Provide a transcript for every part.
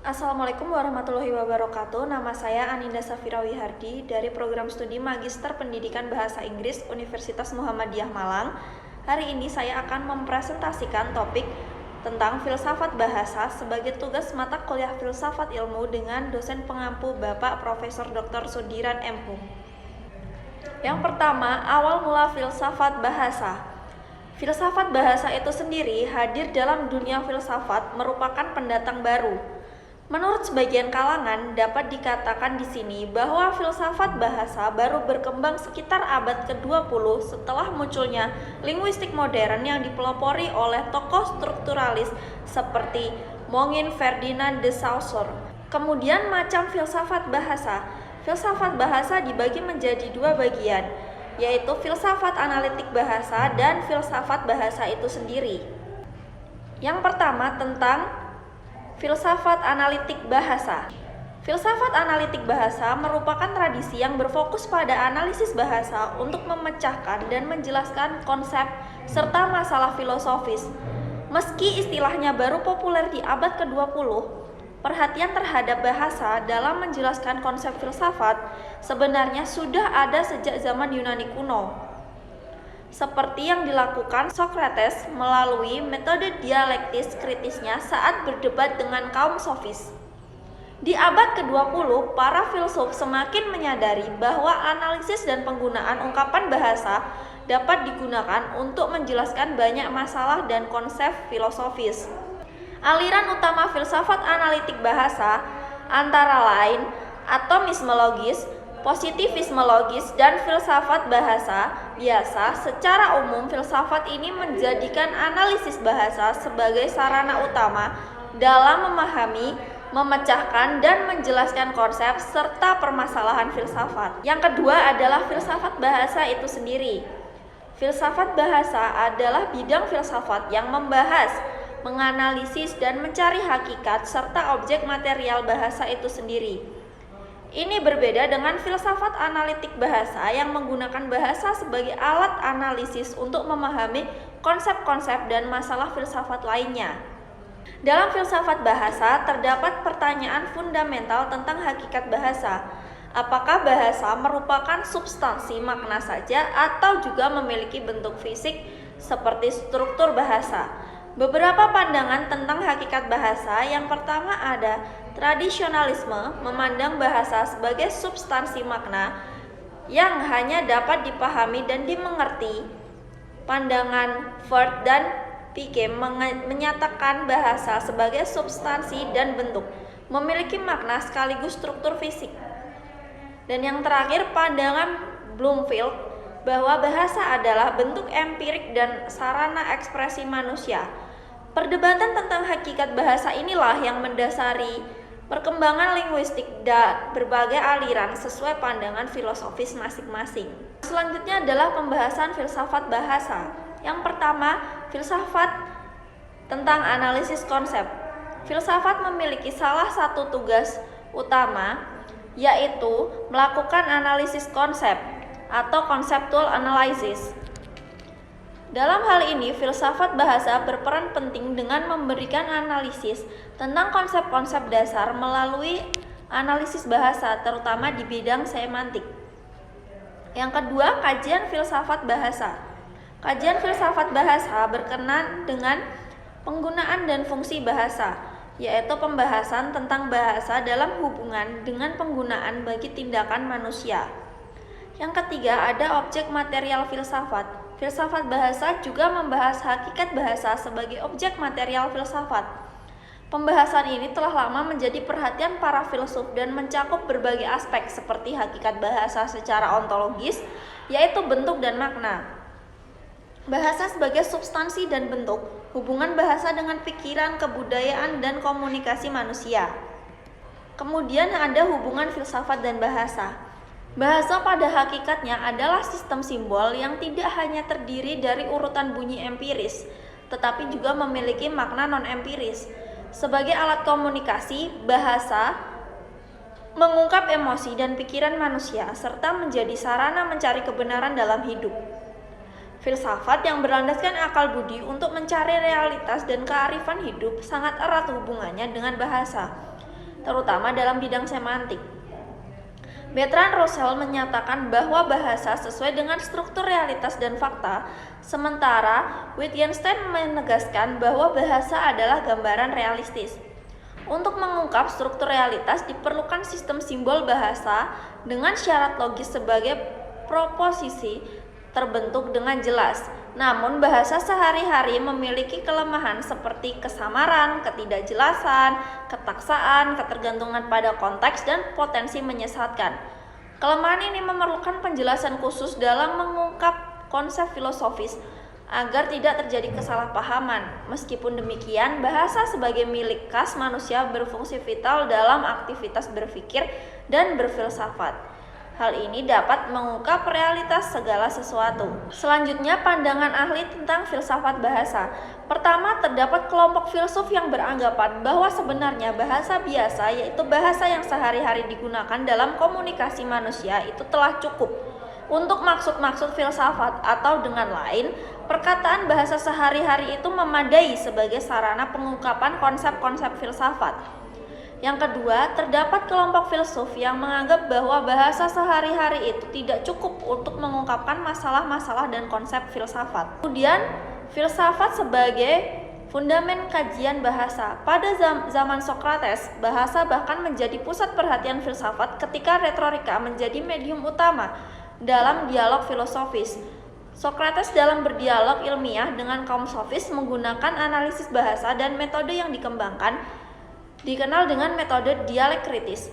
Assalamualaikum warahmatullahi wabarakatuh. Nama saya Aninda Safira Wihardi dari Program Studi Magister Pendidikan Bahasa Inggris Universitas Muhammadiyah Malang. Hari ini saya akan mempresentasikan topik tentang filsafat bahasa sebagai tugas mata kuliah filsafat ilmu dengan dosen pengampu Bapak Profesor Dr. Sudiran M. Hum. Yang pertama, awal mula filsafat bahasa. Filsafat bahasa itu sendiri hadir dalam dunia filsafat merupakan pendatang baru. Menurut sebagian kalangan, dapat dikatakan di sini bahwa filsafat bahasa baru berkembang sekitar abad ke-20 setelah munculnya linguistik modern yang dipelopori oleh tokoh strukturalis seperti Mongin Ferdinand de Saussure. Kemudian macam filsafat bahasa. Filsafat bahasa dibagi menjadi dua bagian, yaitu filsafat analitik bahasa dan filsafat bahasa itu sendiri. Yang pertama tentang filsafat analitik bahasa. Filsafat analitik bahasa merupakan tradisi yang berfokus pada analisis bahasa untuk memecahkan dan menjelaskan konsep serta masalah filosofis. Meski istilahnya baru populer di abad ke-20, perhatian terhadap bahasa dalam menjelaskan konsep filsafat sebenarnya sudah ada sejak zaman Yunani kuno. Seperti yang dilakukan Socrates melalui metode dialektis kritisnya saat berdebat dengan kaum sofis. Di abad ke-20, para filsuf semakin menyadari bahwa analisis dan penggunaan ungkapan bahasa dapat digunakan untuk menjelaskan banyak masalah dan konsep filosofis. Aliran utama filsafat analitik bahasa antara lain atomismologis, positivismologis, dan filsafat bahasa biasa. Secara umum, filsafat ini menjadikan analisis bahasa sebagai sarana utama dalam memahami, memecahkan, dan menjelaskan konsep serta permasalahan filsafat. Yang kedua adalah filsafat bahasa itu sendiri. Filsafat bahasa adalah bidang filsafat yang membahas, menganalisis, dan mencari hakikat serta objek material bahasa itu sendiri. Ini berbeda dengan filsafat analitik bahasa yang menggunakan bahasa sebagai alat analisis untuk memahami konsep-konsep dan masalah filsafat lainnya. Dalam filsafat bahasa terdapat pertanyaan fundamental tentang hakikat bahasa. Apakah bahasa merupakan substansi makna saja atau juga memiliki bentuk fisik seperti struktur bahasa? Beberapa pandangan tentang hakikat bahasa. Yang pertama ada tradisionalisme, memandang bahasa sebagai substansi makna yang hanya dapat dipahami dan dimengerti. Pandangan Ford dan Piquet menyatakan bahasa sebagai substansi dan bentuk, memiliki makna sekaligus struktur fisik. Dan yang terakhir pandangan Bloomfield bahwa bahasa adalah bentuk empirik dan sarana ekspresi manusia. Perdebatan tentang hakikat bahasa inilah yang mendasari perkembangan linguistik dan berbagai aliran sesuai pandangan filosofis masing-masing. Selanjutnya adalah pembahasan filsafat bahasa. Yang pertama, filsafat tentang analisis konsep. Filsafat memiliki salah satu tugas utama, yaitu melakukan analisis konsep atau conceptual analysis. Dalam hal ini, filsafat bahasa berperan penting dengan memberikan analisis tentang konsep-konsep dasar melalui analisis bahasa, terutama di bidang semantik. Yang kedua, kajian filsafat bahasa. Kajian filsafat bahasa berkenaan dengan penggunaan dan fungsi bahasa, yaitu pembahasan tentang bahasa dalam hubungan dengan penggunaan bagi tindakan manusia. Yang ketiga, ada objek material filsafat. Filsafat bahasa juga membahas hakikat bahasa sebagai objek material filsafat. Pembahasan ini telah lama menjadi perhatian para filsuf dan mencakup berbagai aspek seperti hakikat bahasa secara ontologis, yaitu bentuk dan makna. Bahasa sebagai substansi dan bentuk, hubungan bahasa dengan pikiran, kebudayaan, dan komunikasi manusia. Kemudian ada hubungan filsafat dan bahasa. Bahasa pada hakikatnya adalah sistem simbol yang tidak hanya terdiri dari urutan bunyi empiris, tetapi juga memiliki makna non-empiris. Sebagai alat komunikasi, bahasa mengungkap emosi dan pikiran manusia, serta menjadi sarana mencari kebenaran dalam hidup. Filsafat yang berlandaskan akal budi untuk mencari realitas dan kearifan hidup sangat erat hubungannya dengan bahasa. terutama dalam bidang semantik. Bertrand Russell menyatakan bahwa bahasa sesuai dengan struktur realitas dan fakta, sementara Wittgenstein menegaskan bahwa bahasa adalah gambaran realistis. Untuk mengungkap struktur realitas diperlukan sistem simbol bahasa dengan syarat logis sebagai proposisi terbentuk dengan jelas. Namun bahasa sehari-hari memiliki kelemahan seperti kesamaran, ketidakjelasan, ketaksaan, ketergantungan pada konteks, dan potensi menyesatkan. Kelemahan ini memerlukan penjelasan khusus dalam mengungkap konsep filosofis agar tidak terjadi kesalahpahaman. Meskipun demikian, bahasa sebagai milik khas manusia berfungsi vital dalam aktivitas berpikir dan berfilsafat. Hal ini dapat mengungkap realitas segala sesuatu. Selanjutnya, pandangan ahli tentang filsafat bahasa. Pertama, terdapat kelompok filsuf yang beranggapan bahwa sebenarnya bahasa biasa, yaitu bahasa yang sehari-hari digunakan dalam komunikasi manusia, itu telah cukup untuk maksud-maksud filsafat, atau dengan lain, perkataan bahasa sehari-hari itu memadai sebagai sarana pengungkapan konsep-konsep filsafat. Yang kedua, terdapat kelompok filsuf yang menganggap bahwa bahasa sehari-hari itu tidak cukup untuk mengungkapkan masalah-masalah dan konsep filsafat. Kemudian, filsafat sebagai fundamen kajian bahasa. Pada zaman Sokrates, bahasa bahkan menjadi pusat perhatian filsafat ketika retorika menjadi medium utama dalam dialog filosofis. Sokrates dalam berdialog ilmiah dengan kaum sofis menggunakan analisis bahasa dan metode yang dikembangkan dikenal dengan metode dialektritis.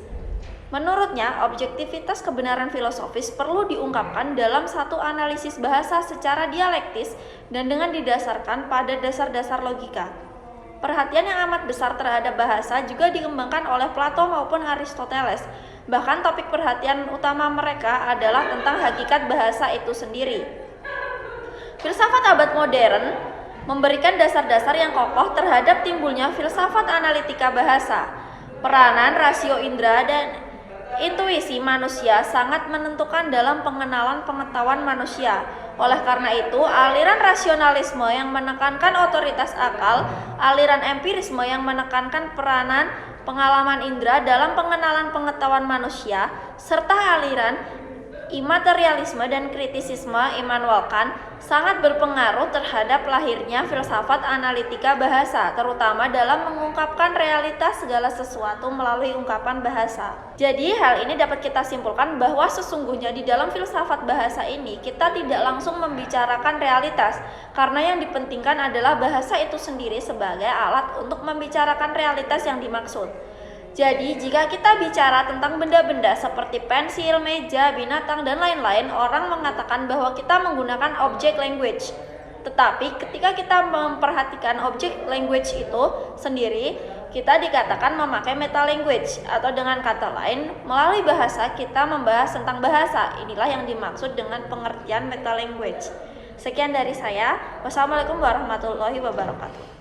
Menurutnya, objektivitas kebenaran filosofis perlu diungkapkan dalam satu analisis bahasa secara dialektis dan dengan didasarkan pada dasar-dasar logika. Perhatian yang amat besar terhadap bahasa juga dikembangkan oleh Plato maupun Aristoteles. Bahkan topik perhatian utama mereka adalah tentang hakikat bahasa itu sendiri. Filsafat abad modern memberikan dasar-dasar yang kokoh terhadap timbulnya filsafat analitika bahasa. Peranan rasio indera dan intuisi manusia sangat menentukan dalam pengenalan pengetahuan manusia. Oleh karena itu, aliran rasionalisme yang menekankan otoritas akal, aliran empirisme yang menekankan peranan pengalaman indera dalam pengenalan pengetahuan manusia, serta aliran imaterialisme dan kritisisme Immanuel Kant sangat berpengaruh terhadap lahirnya filsafat analitika bahasa, terutama dalam mengungkapkan realitas segala sesuatu melalui ungkapan bahasa. Jadi hal ini dapat kita simpulkan bahwa sesungguhnya di dalam filsafat bahasa ini kita tidak langsung membicarakan realitas, karena yang dipentingkan adalah bahasa itu sendiri sebagai alat untuk membicarakan realitas yang dimaksud. Jadi, jika kita bicara tentang benda-benda seperti pensil, meja, binatang, dan lain-lain, orang mengatakan bahwa kita menggunakan object language. Tetapi, ketika kita memperhatikan object language itu sendiri, kita dikatakan memakai meta language, atau dengan kata lain, melalui bahasa kita membahas tentang bahasa. Inilah yang dimaksud dengan pengertian meta language. Sekian dari saya. Wassalamualaikum warahmatullahi wabarakatuh.